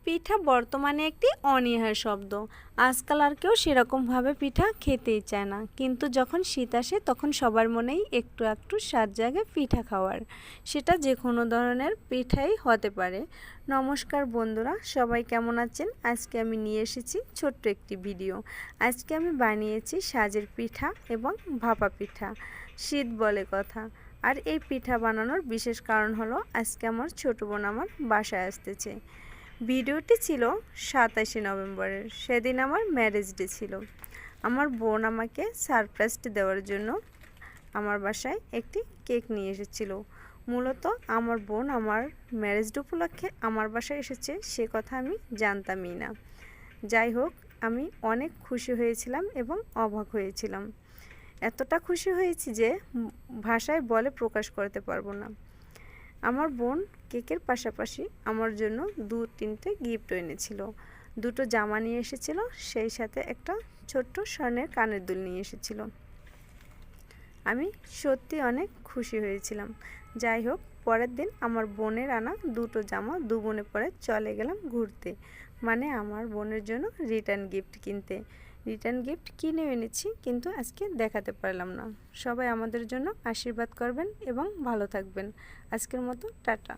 পিঠা বর্তমানে একটি অনীহার শব্দ। আজকাল আর কেউ সেরকমভাবে পিঠা খেতেই চায় না, কিন্তু যখন শীত আসে তখন সবার মনেই একটু একটু স্বাদ জাগে পিঠা খাওয়ার। সেটা যে কোনো ধরনের পিঠাই হতে পারে। নমস্কার বন্ধুরা, সবাই কেমন আছেন? আজকে আমি নিয়ে এসেছি ছোট্ট একটি ভিডিও। আজকে আমি বানিয়েছি সাজের পিঠা এবং ভাপা পিঠা। শীত বলে কথা। আর এই পিঠা বানানোর বিশেষ কারণ হলো আজকে আমার ছোটো বোন আমার বাসায় আসতেছে। ভিডিওটি ছিল 27শে নভেম্বরের। সেদিন আমার ম্যারেজ ডে ছিল। আমার বোন আমাকে সারপ্রাইজ দেওয়ার জন্য আমার বাসায় একটি কেক নিয়ে এসেছিল। মূলত আমার বোন আমার ম্যারেজ ডে উপলক্ষে আমার বাসায় এসেছে সে কথা আমি জানতামই না। যাই হোক, আমি অনেক খুশি হয়েছিলাম এবং অবাক হয়েছিলাম। এতটা খুশি হয়েছি যে ভাষায় বলে প্রকাশ করতে পারবো না। আমার বোন কেকের পাশাপাশি আমার জন্য 2-3টে গিফট এনেছিল। 2টো জামা নিয়ে এসেছিল, সেই সাথে একটা ছোট্ট স্বর্ণের কানের দুল নিয়ে এসেছিল। আমি সত্যি অনেক খুশি হয়েছিলাম। যাই হোক, পরের দিন আমার বোনের আনা 2টো জামা 2 বোনে পরে চলে গেলাম ঘুরতে, মানে আমার বোনের জন্য রিটার্ন গিফট কিনতে। রিটার্ন গিফট কিনে এনেছি, কিন্তু আজকে দেখাতে পারলাম না। সবাই আমাদের জন্য আশীর্বাদ করবেন এবং ভালো থাকবেন। আজকের মতো টাটা।